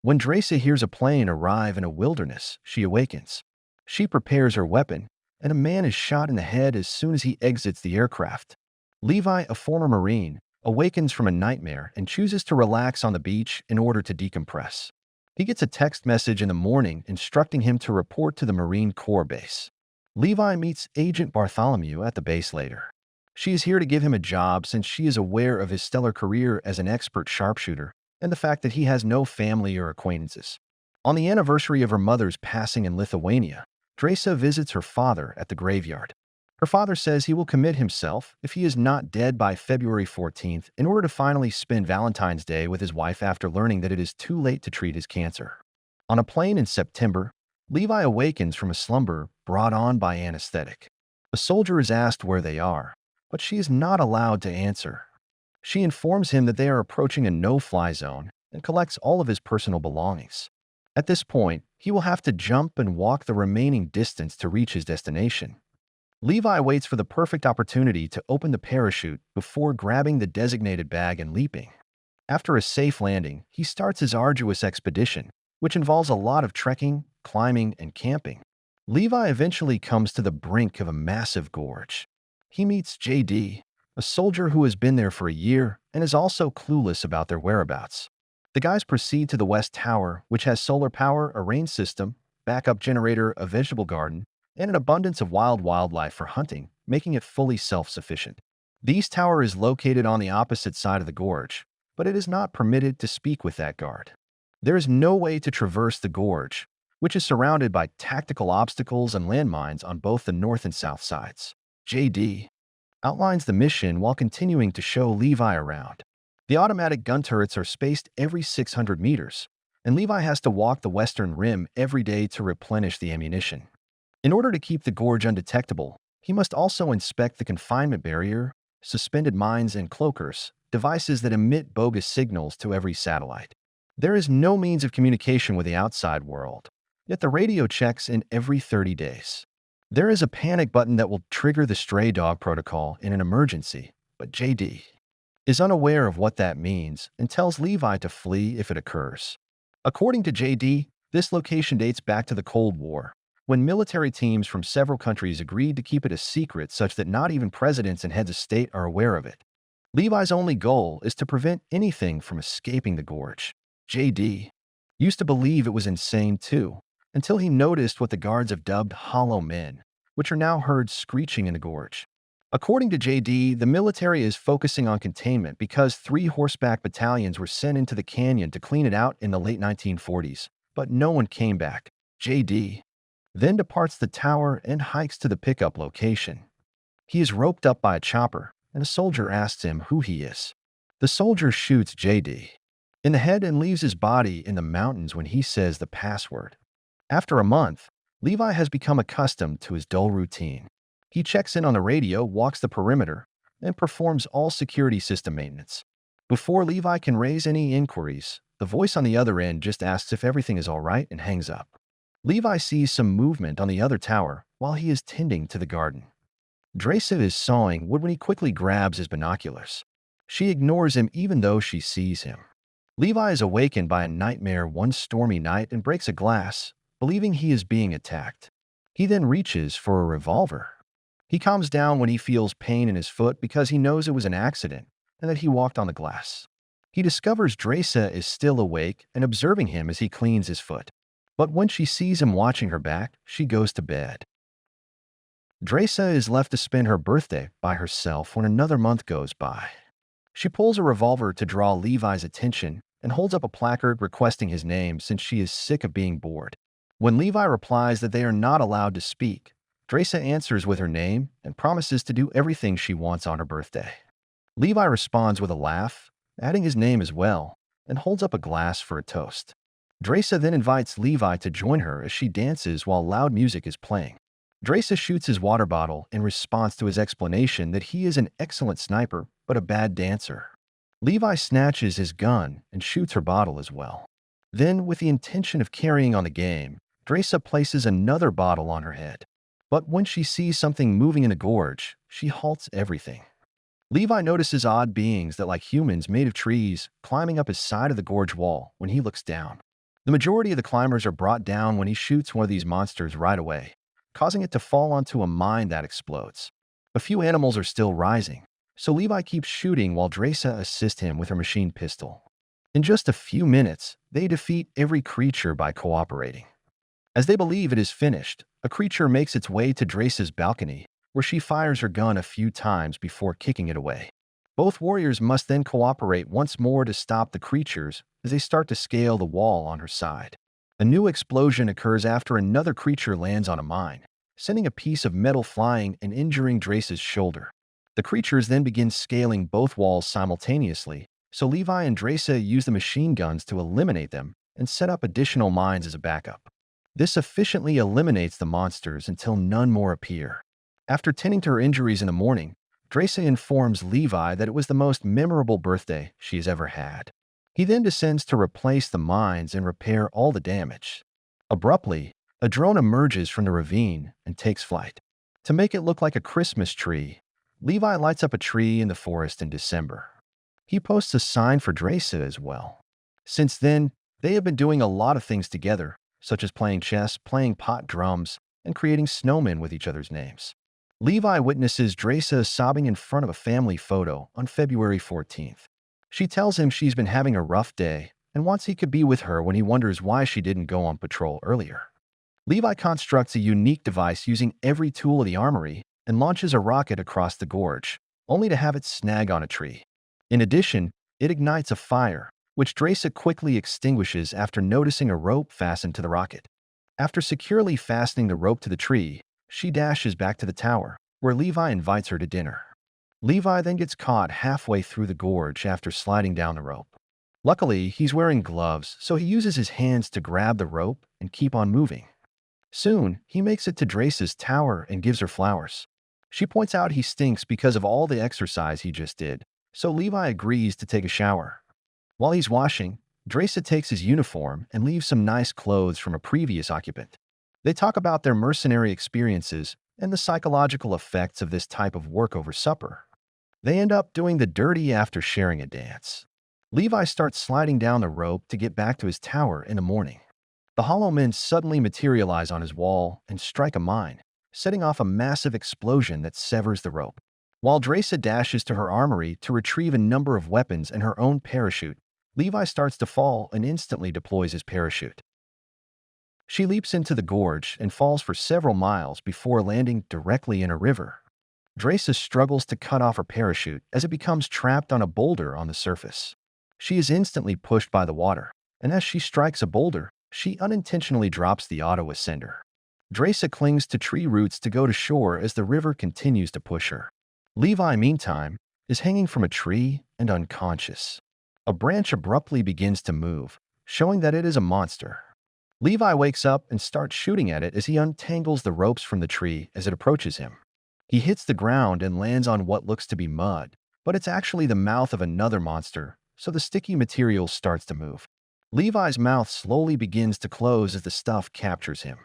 When Draa hears a plane arrive in a wilderness, she awakens. She prepares her weapon, and a man is shot in the head as soon as he exits the aircraft. Levi, a former Marine, awakens from a nightmare and chooses to relax on the beach in order to decompress. He gets a text message in the morning instructing him to report to the Marine Corps base. Levi meets Agent Bartholomew at the base later. She is here to give him a job since she is aware of his stellar career as an expert sharpshooter and the fact that he has no family or acquaintances. On the anniversary of her mother's passing in Lithuania, Draa visits her father at the graveyard. Her father says he will commit himself if he is not dead by February 14th in order to finally spend Valentine's Day with his wife after learning that it is too late to treat his cancer. On a plane in September, Levi awakens from a slumber brought on by anesthetic. A soldier is asked where they are, but she is not allowed to answer. She informs him that they are approaching a no-fly zone and collects all of his personal belongings. At this point, he will have to jump and walk the remaining distance to reach his destination. Levi waits for the perfect opportunity to open the parachute before grabbing the designated bag and leaping. After a safe landing, he starts his arduous expedition, which involves a lot of trekking, climbing, and camping. Levi eventually comes to the brink of a massive gorge. He meets JD, a soldier who has been there for a year and is also clueless about their whereabouts. The guys proceed to the West Tower, which has solar power, a rain system, backup generator, a vegetable garden, and an abundance of wild wildlife for hunting, making it fully self-sufficient. The East Tower is located on the opposite side of the gorge, but it is not permitted to speak with that guard. There is no way to traverse the gorge, which is surrounded by tactical obstacles and landmines on both the north and south sides. JD outlines the mission while continuing to show Levi around. The automatic gun turrets are spaced every 600 meters, and Levi has to walk the western rim every day to replenish the ammunition. In order to keep the gorge undetectable, he must also inspect the confinement barrier, suspended mines and cloakers, devices that emit bogus signals to every satellite. There is no means of communication with the outside world, yet the radio checks in every 30 days. There is a panic button that will trigger the stray dog protocol in an emergency, but JD is unaware of what that means and tells Levi to flee if it occurs. According to JD, this location dates back to the Cold War, when military teams from several countries agreed to keep it a secret such that not even presidents and heads of state are aware of it. Levi's only goal is to prevent anything from escaping the gorge. JD used to believe it was insane too, until he noticed what the guards have dubbed hollow men, which are now heard screeching in the gorge. According to JD, the military is focusing on containment because 3 horseback battalions were sent into the canyon to clean it out in the late 1940s, but no one came back. JD then departs the tower and hikes to the pickup location. He is roped up by a chopper, and a soldier asks him who he is. The soldier shoots JD in the head and leaves his body in the mountains when he says the password. After a month, Levi has become accustomed to his dull routine. He checks in on the radio, walks the perimeter, and performs all security system maintenance. Before Levi can raise any inquiries, the voice on the other end just asks if everything is all right and hangs up. Levi sees some movement on the other tower while he is tending to the garden. Draa is sawing wood when he quickly grabs his binoculars. She ignores him even though she sees him. Levi is awakened by a nightmare one stormy night and breaks a glass, believing he is being attacked. He then reaches for a revolver. He calms down when he feels pain in his foot because he knows it was an accident and that he walked on the glass. He discovers Draa is still awake and observing him as he cleans his foot. But when she sees him watching her back, she goes to bed. Draa is left to spend her birthday by herself when another month goes by. She pulls a revolver to draw Levi's attention and holds up a placard requesting his name since she is sick of being bored. When Levi replies that they are not allowed to speak, Draa answers with her name and promises to do everything she wants on her birthday. Levi responds with a laugh, adding his name as well, and holds up a glass for a toast. Draa then invites Levi to join her as she dances while loud music is playing. Draa shoots his water bottle in response to his explanation that he is an excellent sniper but a bad dancer. Levi snatches his gun and shoots her bottle as well. Then, with the intention of carrying on the game, Draa places another bottle on her head. But when she sees something moving in the gorge, she halts everything. Levi notices odd beings that, like humans made of trees, climbing up his side of the gorge wall when he looks down. The majority of the climbers are brought down when he shoots one of these monsters right away, causing it to fall onto a mine that explodes. A few animals are still rising, so Levi keeps shooting while Draa assists him with her machine pistol. In just a few minutes, they defeat every creature by cooperating. As they believe it is finished, a creature makes its way to Draa's balcony, where she fires her gun a few times before kicking it away. Both warriors must then cooperate once more to stop the creatures as they start to scale the wall on her side. A new explosion occurs after another creature lands on a mine, sending a piece of metal flying and injuring Draa's shoulder. The creatures then begin scaling both walls simultaneously, so Levi and Draa use the machine guns to eliminate them and set up additional mines as a backup. This efficiently eliminates the monsters until none more appear. After tending to her injuries in the morning, Draa informs Levi that it was the most memorable birthday she has ever had. He then descends to replace the mines and repair all the damage. Abruptly, a drone emerges from the ravine and takes flight. To make it look like a Christmas tree, Levi lights up a tree in the forest in December. He posts a sign for Draa as well. Since then, they have been doing a lot of things together, such as playing chess, playing pot drums, and creating snowmen with each other's names. Levi witnesses Draa sobbing in front of a family photo on February 14th. She tells him she's been having a rough day and wants he could be with her when he wonders why she didn't go on patrol earlier. Levi constructs a unique device using every tool of the armory and launches a rocket across the gorge, only to have it snag on a tree. In addition, it ignites a fire, which Draa quickly extinguishes after noticing a rope fastened to the rocket. After securely fastening the rope to the tree, she dashes back to the tower, where Levi invites her to dinner. Levi then gets caught halfway through the gorge after sliding down the rope. Luckily, he's wearing gloves, so he uses his hands to grab the rope and keep on moving. Soon, he makes it to Draa's tower and gives her flowers. She points out he stinks because of all the exercise he just did, so Levi agrees to take a shower. While he's washing, Draa takes his uniform and leaves some nice clothes from a previous occupant. They talk about their mercenary experiences and the psychological effects of this type of work over supper. They end up doing the dirty after sharing a dance. Levi starts sliding down the rope to get back to his tower in the morning. The hollow men suddenly materialize on his wall and strike a mine, setting off a massive explosion that severs the rope. While Draa dashes to her armory to retrieve a number of weapons and her own parachute, Levi starts to fall and instantly deploys his parachute. She leaps into the gorge and falls for several miles before landing directly in a river. Draa struggles to cut off her parachute as it becomes trapped on a boulder on the surface. She is instantly pushed by the water, and as she strikes a boulder, she unintentionally drops the auto-ascender. Draa clings to tree roots to go to shore as the river continues to push her. Levi, meantime, is hanging from a tree and unconscious. A branch abruptly begins to move, showing that it is a monster. Levi wakes up and starts shooting at it as he untangles the ropes from the tree as it approaches him. He hits the ground and lands on what looks to be mud, but it's actually the mouth of another monster, so the sticky material starts to move. Levi's mouth slowly begins to close as the stuff captures him.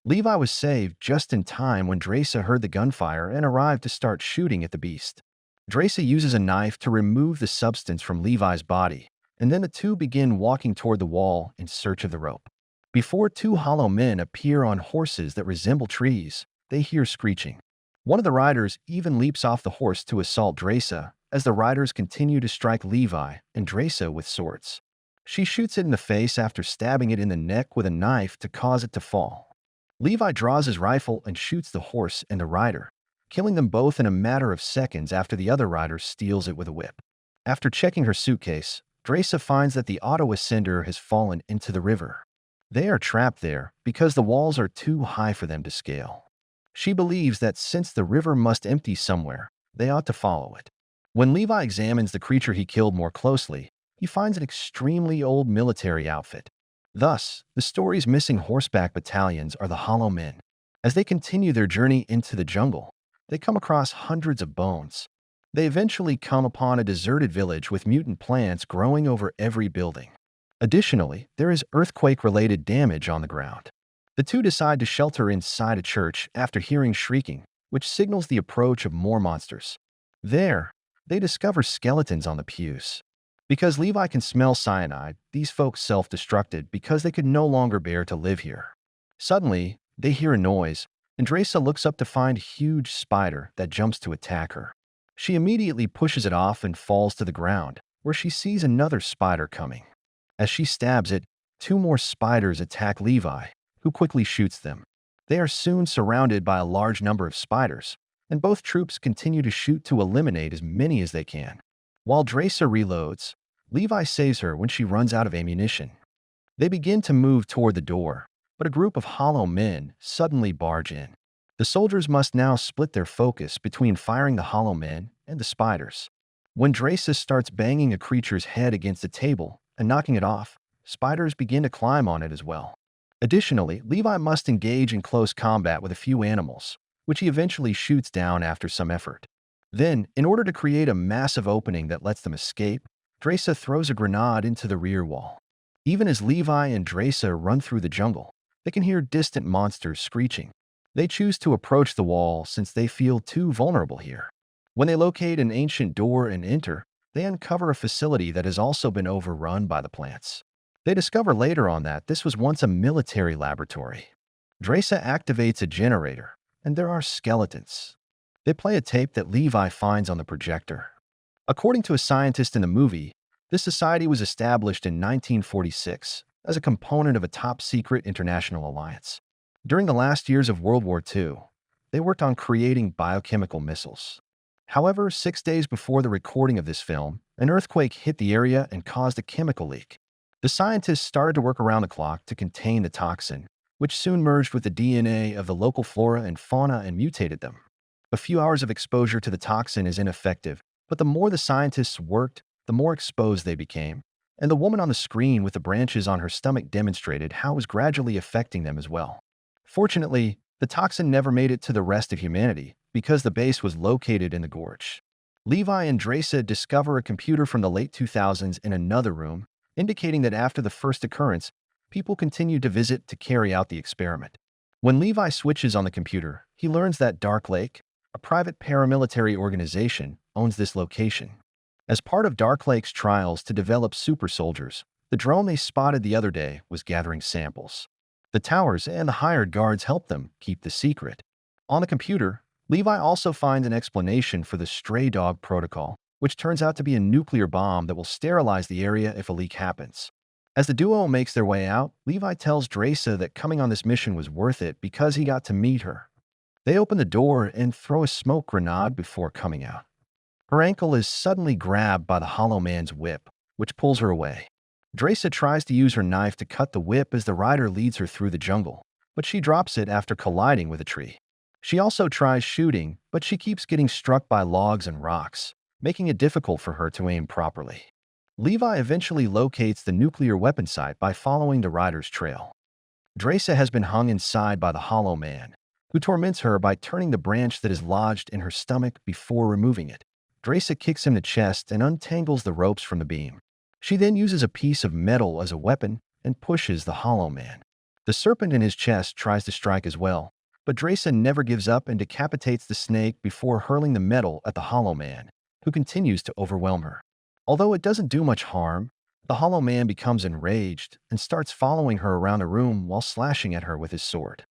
Levi was saved just in time when Draa heard the gunfire and arrived to start shooting at the beast. Draa uses a knife to remove the substance from Levi's body, and then the two begin walking toward the wall in search of the rope. Before two hollow men appear on horses that resemble trees, they hear screeching. One of the riders even leaps off the horse to assault Draa as the riders continue to strike Levi and Draa with swords. She shoots it in the face after stabbing it in the neck with a knife to cause it to fall. Levi draws his rifle and shoots the horse and the rider, killing them both in a matter of seconds after the other rider steals it with a whip. After checking her suitcase, Draa finds that the auto-ascender has fallen into the river. They are trapped there because the walls are too high for them to scale. She believes that since the river must empty somewhere, they ought to follow it. When Levi examines the creature he killed more closely, he finds an extremely old military outfit. Thus, the story's missing horseback battalions are the Hollow Men. As they continue their journey into the jungle, they come across hundreds of bones. They eventually come upon a deserted village with mutant plants growing over every building. Additionally, there is earthquake-related damage on the ground. The two decide to shelter inside a church after hearing shrieking, which signals the approach of more monsters. There, they discover skeletons on the pews. Because Levi can smell cyanide, these folks self-destructed because they could no longer bear to live here. Suddenly, they hear a noise, and Draa looks up to find a huge spider that jumps to attack her. She immediately pushes it off and falls to the ground, where she sees another spider coming. As she stabs it, two more spiders attack Levi, who quickly shoots them. They are soon surrounded by a large number of spiders, and both troops continue to shoot to eliminate as many as they can. While Draa reloads, Levi saves her when she runs out of ammunition. They begin to move toward the door, but a group of hollow men suddenly barge in. The soldiers must now split their focus between firing the hollow men and the spiders. When Draa starts banging a creature's head against a table and knocking it off, spiders begin to climb on it as well. Additionally, Levi must engage in close combat with a few animals, which he eventually shoots down after some effort. Then, in order to create a massive opening that lets them escape, Draa throws a grenade into the rear wall. Even as Levi and Draa run through the jungle, they can hear distant monsters screeching. They choose to approach the wall since they feel too vulnerable here. When they locate an ancient door and enter, they uncover a facility that has also been overrun by the plants. They discover later on that this was once a military laboratory. Draa activates a generator, and there are skeletons. They play a tape that Levi finds on the projector. According to a scientist in the movie, this society was established in 1946 as a component of a top-secret international alliance. During the last years of World War II, they worked on creating biochemical missiles. However, 6 days before the recording of this film, an earthquake hit the area and caused a chemical leak. The scientists started to work around the clock to contain the toxin, which soon merged with the DNA of the local flora and fauna and mutated them. A few hours of exposure to the toxin is ineffective, but the more the scientists worked, the more exposed they became, and the woman on the screen with the branches on her stomach demonstrated how it was gradually affecting them as well. Fortunately, the toxin never made it to the rest of humanity because the base was located in the Gorge. Levi and Draa discover a computer from the late 2000s in another room, indicating that after the first occurrence, people continued to visit to carry out the experiment. When Levi switches on the computer, he learns that Dark Lake, a private paramilitary organization, owns this location. As part of Dark Lake's trials to develop super soldiers, the drone they spotted the other day was gathering samples. The towers and the hired guards helped them keep the secret. On the computer, Levi also finds an explanation for the stray dog protocol, which turns out to be a nuclear bomb that will sterilize the area if a leak happens. As the duo makes their way out, Levi tells Draa that coming on this mission was worth it because he got to meet her. They open the door and throw a smoke grenade before coming out. Her ankle is suddenly grabbed by the hollow man's whip, which pulls her away. Draa tries to use her knife to cut the whip as the rider leads her through the jungle, but she drops it after colliding with a tree. She also tries shooting, but she keeps getting struck by logs and rocks, making it difficult for her to aim properly. Levi eventually locates the nuclear weapon site by following the rider's trail. Draa has been hung inside by the hollow man, who torments her by turning the branch that is lodged in her stomach before removing it. Draa kicks him in the chest and untangles the ropes from the beam. She then uses a piece of metal as a weapon and pushes the hollow man. The serpent in his chest tries to strike as well, but Draa never gives up and decapitates the snake before hurling the metal at the hollow man, who continues to overwhelm her. Although it doesn't do much harm, the hollow man becomes enraged and starts following her around the room while slashing at her with his sword.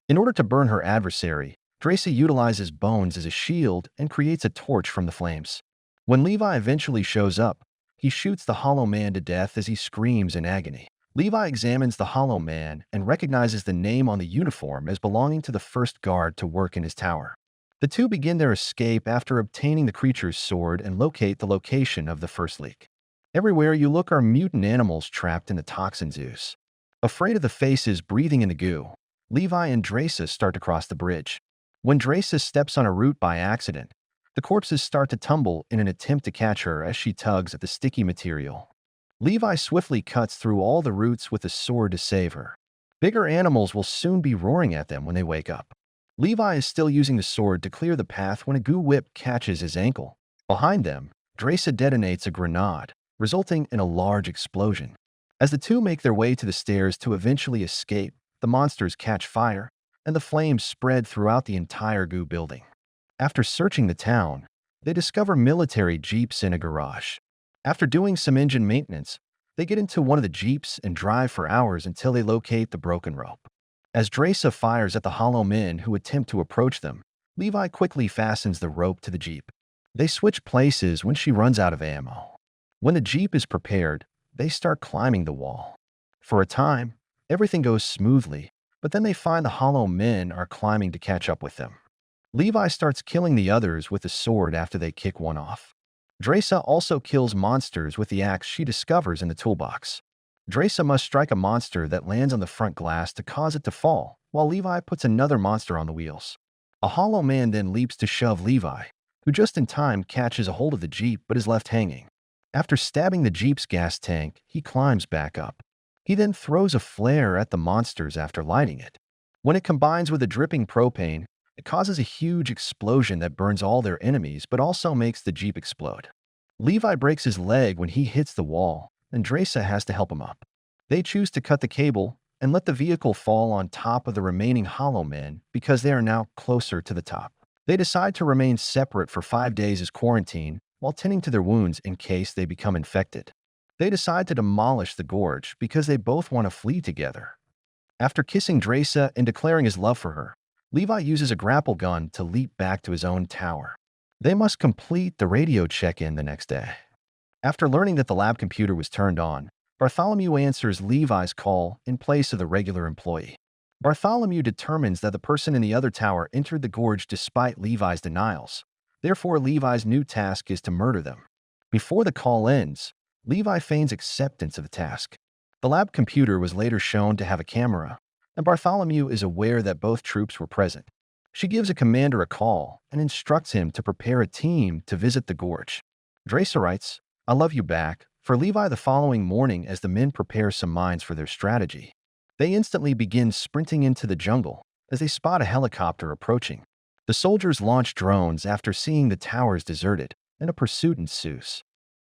In order to burn her adversary, Draa utilizes bones as a shield and creates a torch from the flames. When Levi eventually shows up, he shoots the hollow man to death as he screams in agony. Levi examines the hollow man and recognizes the name on the uniform as belonging to the first guard to work in his tower. The two begin their escape after obtaining the creature's sword and locate the location of the first leak. Everywhere you look are mutant animals trapped in the toxin ooze. Afraid of the faces breathing in the goo, Levi and Draa start to cross the bridge. When Draa steps on a root by accident, the corpses start to tumble in an attempt to catch her as she tugs at the sticky material. Levi swiftly cuts through all the roots with a sword to save her. Bigger animals will soon be roaring at them when they wake up. Levi is still using the sword to clear the path when a goo whip catches his ankle. Behind them, Draa detonates a grenade, resulting in a large explosion. As the two make their way to the stairs to eventually escape, the monsters catch fire, and the flames spread throughout the entire goo building. After searching the town, they discover military jeeps in a garage. After doing some engine maintenance, they get into one of the jeeps and drive for hours until they locate the broken rope. As Draa fires at the hollow men who attempt to approach them, Levi quickly fastens the rope to the jeep. They switch places when she runs out of ammo. When the jeep is prepared, they start climbing the wall. For a time, everything goes smoothly, but then they find the hollow men are climbing to catch up with them. Levi starts killing the others with a sword after they kick one off. Draa also kills monsters with the axe she discovers in the toolbox. Draa must strike a monster that lands on the front glass to cause it to fall, while Levi puts another monster on the wheels. A hollow man then leaps to shove Levi, who just in time catches a hold of the jeep but is left hanging. After stabbing the jeep's gas tank, he climbs back up. He then throws a flare at the monsters after lighting it. When it combines with the dripping propane, it causes a huge explosion that burns all their enemies but also makes the jeep explode. Levi breaks his leg when he hits the wall, and Draa has to help him up. They choose to cut the cable and let the vehicle fall on top of the remaining hollow men because they are now closer to the top. They decide to remain separate for 5 days as quarantine while tending to their wounds in case they become infected. They decide to demolish the gorge because they both want to flee together. After kissing Draa and declaring his love for her, Levi uses a grapple gun to leap back to his own tower. They must complete the radio check-in the next day. After learning that the lab computer was turned on, Bartholomew answers Levi's call in place of the regular employee. Bartholomew determines that the person in the other tower entered the gorge despite Levi's denials. Therefore, Levi's new task is to murder them. Before the call ends, Levi feigns acceptance of the task. The lab computer was later shown to have a camera, and Bartholomew is aware that both troops were present. She gives a commander a call and instructs him to prepare a team to visit the gorge. Draa writes, "I love you back," for Levi the following morning as the men prepare some mines for their strategy. They instantly begin sprinting into the jungle as they spot a helicopter approaching. The soldiers launch drones after seeing the towers deserted, and a pursuit ensues.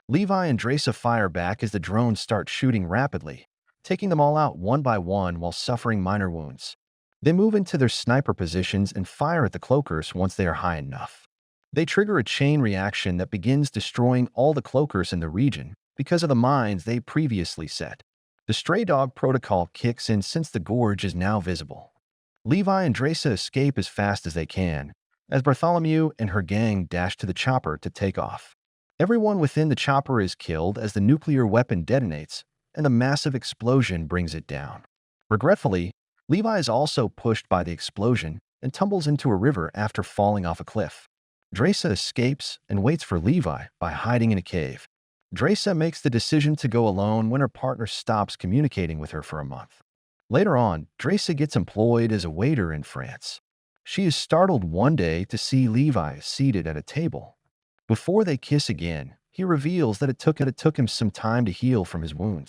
Levi and Draa fire back as the drones start shooting rapidly, taking them all out one by one while suffering minor wounds. They move into their sniper positions and fire at the cloakers once they are high enough. They trigger a chain reaction that begins destroying all the cloakers in the region because of the mines they previously set. The stray dog protocol kicks in since the gorge is now visible. Levi and Draa escape as fast as they can, as Bartholomew and her gang dash to the chopper to take off. Everyone within the chopper is killed as the nuclear weapon detonates, and a massive explosion brings it down. Regretfully, Levi is also pushed by the explosion and tumbles into a river after falling off a cliff. Draa escapes and waits for Levi by hiding in a cave. Draa makes the decision to go alone when her partner stops communicating with her for a month. Later on, Draa gets employed as a waiter in France. She is startled one day to see Levi seated at a table. Before they kiss again, he reveals that it took him some time to heal from his wounds.